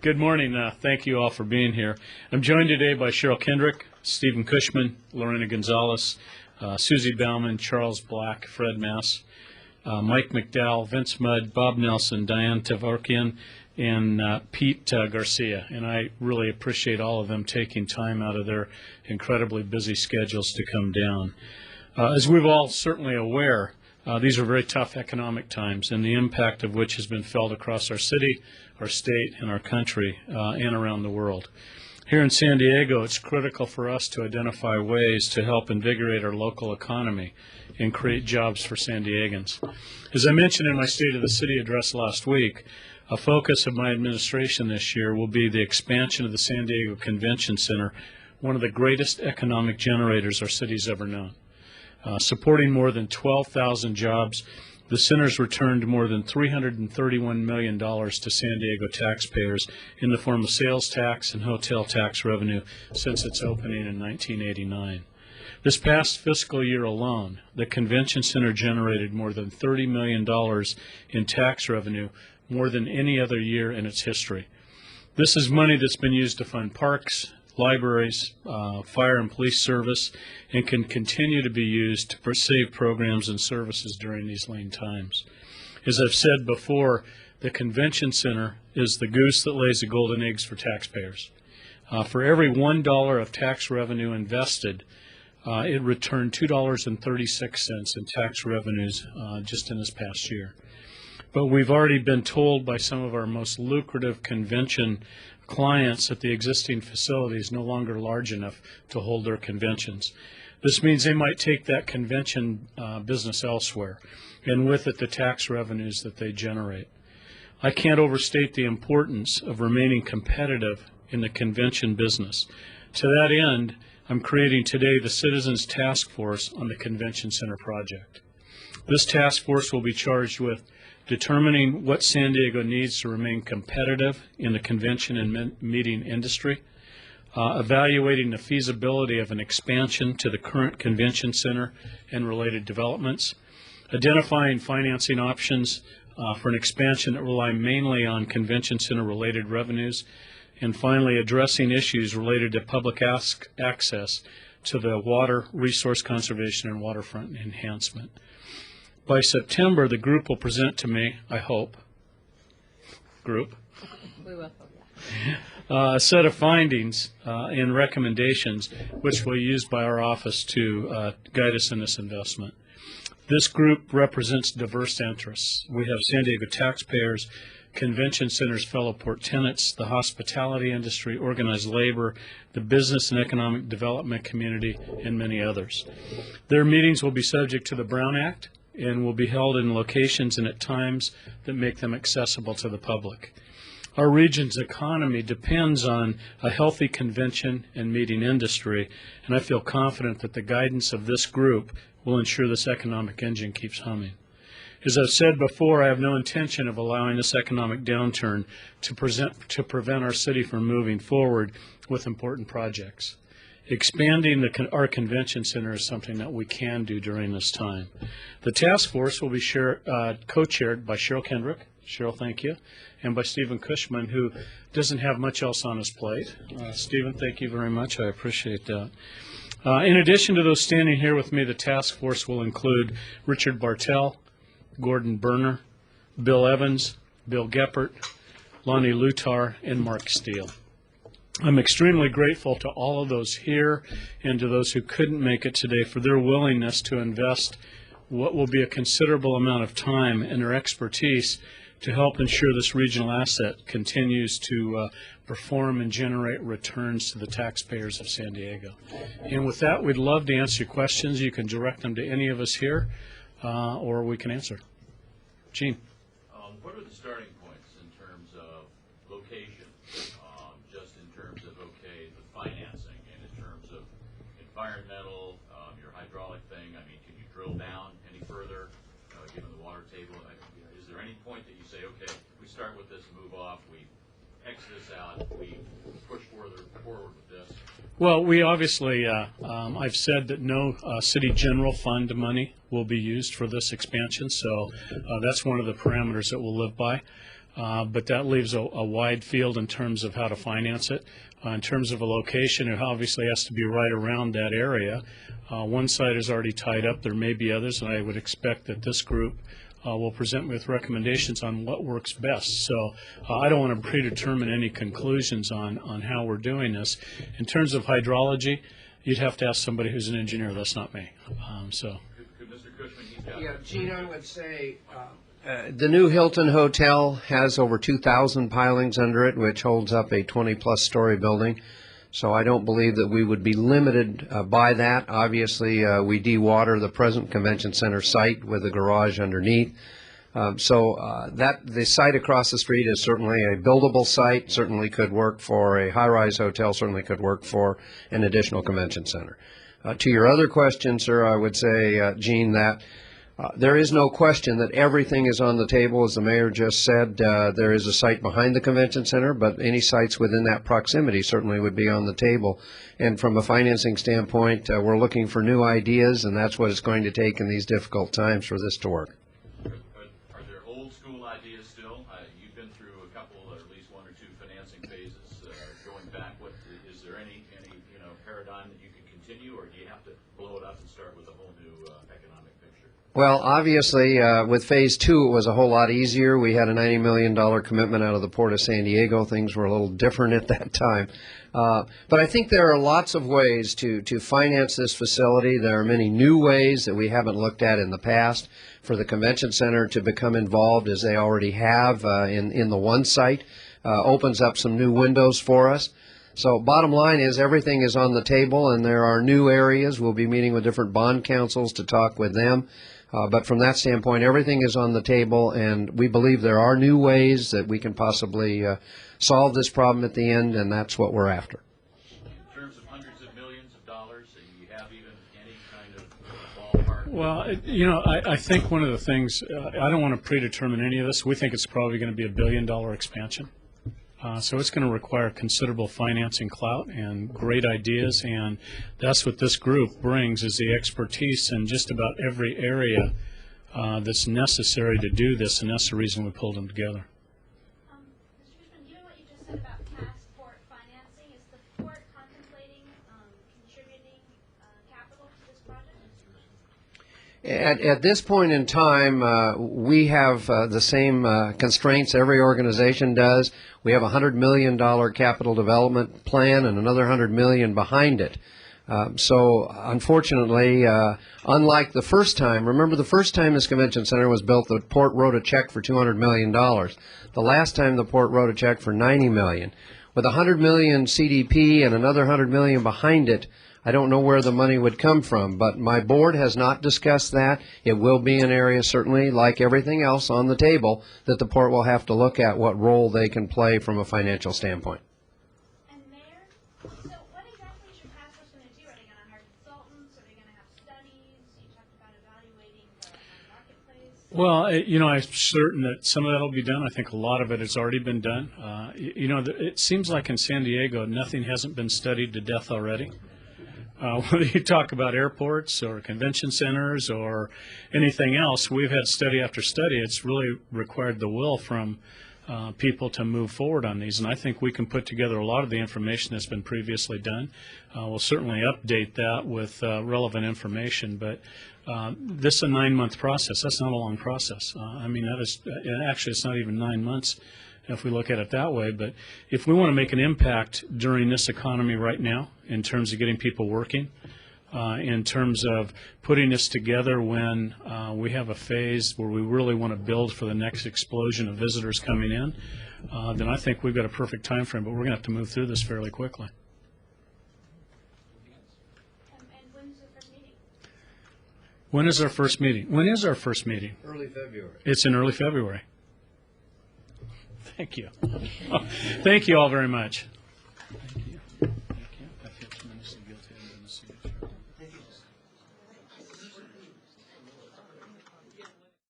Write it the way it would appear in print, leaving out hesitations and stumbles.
Good morning. Thank you all for being here. I'm joined today by Cheryl Kendrick, Stephen Cushman, Lorena Gonzalez, Susie Bauman, Charles Black, Fred Mass, Mike McDowell, Vince Mudd, Bob Nelson, Diane Tavarkian, and Pete Garcia. And I really appreciate all of them taking time out of their incredibly busy schedules to come down. As we're all certainly aware, these are very tough economic times, and the impact of which has been felt across our city, our state, and our country, and around the world. Here in San Diego, it's critical for us to identify ways to help invigorate our local economy and create jobs for San Diegans. As I mentioned in my State of the City address last week, a focus of my administration this year will be the expansion of the San Diego Convention Center, one of the greatest economic generators our city's ever known. Supporting more than 12,000 jobs, the center's returned more than $331 million to San Diego taxpayers in the form of sales tax and hotel tax revenue since its opening in 1989. This past fiscal year alone, the Convention Center generated more than $30 million in tax revenue, more than any other year in its history. This is money that's been used to fund parks, libraries, fire and police service, and can continue to be used to save programs and services during these lean times. As I've said before, the Convention Center is the goose that lays the golden eggs for taxpayers. For every $1 of tax revenue invested, it returned $2.36 in tax revenues just in this past year. But we've already been told by some of our most lucrative convention clients that the existing facility is no longer large enough to hold their conventions. This means they might take that convention business elsewhere, and with it the tax revenues that they generate. I can't overstate the importance of remaining competitive in the convention business. To that end, I'm creating today the Citizens Task Force on the Convention Center project. This task force will be charged with determining what San Diego needs to remain competitive in the convention and meeting industry, evaluating the feasibility of an expansion to the current convention center and related developments, identifying financing options for an expansion that rely mainly on convention center related revenues, and finally addressing issues related to public access to the water, resource conservation, and waterfront enhancement. By September, the group will present to me, I hope, we will. A set of findings and recommendations which will be used by our office to guide us in this investment. This group represents diverse interests. We have San Diego taxpayers, convention centers, fellow port tenants, the hospitality industry, organized labor, the business and economic development community, and many others. Their meetings will be subject to the Brown Act and will be held in locations and at times that make them accessible to the public. Our region's economy depends on a healthy convention and meeting industry, and I feel confident that the guidance of this group will ensure this economic engine keeps humming. As I've said before, I have no intention of allowing this economic downturn to prevent our city from moving forward with important projects. Expanding our convention center is something that we can do during this time. The task force will be co-chaired by Cheryl Kendrick. Cheryl, thank you. And by Stephen Cushman, who doesn't have much else on his plate. Stephen, thank you very much. I appreciate that. In addition to those standing here with me, the task force will include Richard Bartell, Gordon Berner, Bill Evans, Bill Geppert, Lonnie Lutar, and Mark Steele. I'm extremely grateful to all of those here and to those who couldn't make it today for their willingness to invest what will be a considerable amount of time and their expertise to help ensure this regional asset continues to perform and generate returns to the taxpayers of San Diego. And with that, we'd love to answer your questions. You can direct them to any of us here, or we can answer. Gene. What are the starting points in terms of location, just in terms of, okay, the financing, and in terms of environmental, your hydraulic thing? I mean, can you drill down any further, given the water table? Is there any point that you say, okay, we start with this, move off, we X this out, we push forward with this? Well, we obviously, I've said that no city general fund money will be used for this expansion, so that's one of the parameters that we'll live by. but that leaves a wide field in terms of how to finance it. In terms of a location, it obviously has to be right around that area. One site is already tied up. There may be others, and I would expect that this group will present me with recommendations on what works best. So I don't want to predetermine any conclusions on how we're doing this. In terms of hydrology, you'd have to ask somebody who's an engineer. That's not me. Could Mr. Cushman, he's got. Yeah, Gene, I would say the new Hilton Hotel has over 2,000 pilings under it, which holds up a 20-plus story building. So I don't believe that we would be limited by that. Obviously, we dewater the present convention center site with a garage underneath. The site across the street is certainly a buildable site, certainly could work for a high-rise hotel, certainly could work for an additional convention center. To your other question, sir, I would say, Gene, that there is no question that everything is on the table. As the mayor just said, there is a site behind the convention center, but any sites within that proximity certainly would be on the table. And from a financing standpoint, we're looking for new ideas, and that's what it's going to take in these difficult times for this to work. Are there old school ideas still? You've been through a couple, or at least one or two financing phases going back. Is there any paradigm that you can continue, or do you have to blow it up and start with a whole new economic picture? Well, obviously, with Phase 2, it was a whole lot easier. We had a $90 million commitment out of the Port of San Diego. Things were a little different at that time. But I think there are lots of ways to finance this facility. There are many new ways that we haven't looked at in the past for the convention center to become involved, as they already have in the one site. Opens up some new windows for us. So bottom line is everything is on the table, and there are new areas. We'll be meeting with different bond councils to talk with them. But from that standpoint, everything is on the table, and we believe there are new ways that we can possibly solve this problem at the end, and that's what we're after. In terms of hundreds of millions of dollars, do you have even any kind of ballpark? Well, I think one of the things, I don't want to predetermine any of this. We think it's probably going to be $1 billion expansion. So it's going to require considerable financing clout and great ideas, and that's what this group brings, is the expertise in just about every area that's necessary to do this, and that's the reason we pulled them together. Mr. Cushman, do you know what you just said about tax port financing? Is the port contemplating contributing capital to this project? At this point in time, we have the same constraints every organization does. We have a $100 million capital development plan and another $100 million behind it. So unfortunately, unlike the first time, remember the first time this convention center was built, the port wrote a check for $200 million. The last time the port wrote a check for $90 million. With $100 million CDP and another $100 million behind it, I don't know where the money would come from, but my board has not discussed that. It will be an area, certainly, like everything else on the table, that the port will have to look at what role they can play from a financial standpoint. And Mayor, so what exactly is your task force going to do? Are they going to hire consultants? Are they going to have studies? You talked about evaluating the marketplace. Well, I'm certain that some of that will be done. I think a lot of it has already been done. It seems like in San Diego, nothing hasn't been studied to death already. Whether you talk about airports or convention centers or anything else, we've had study after study. It's really required the will from people to move forward on these, and I think we can put together a lot of the information that's been previously done. We'll certainly update that with relevant information, but this is a 9-month process. That's not a long process. That is actually, it's not even 9 months if we look at it that way. But if we want to make an impact during this economy right now, in terms of getting people working, in terms of putting this together when we have a phase where we really want to build for the next explosion of visitors coming in, then I think we've got a perfect time frame, but we're going to have to move through this fairly quickly. And when's the first meeting? When is our first meeting? When is our first meeting? Early February. It's in early February. Thank you. Thank you all very much.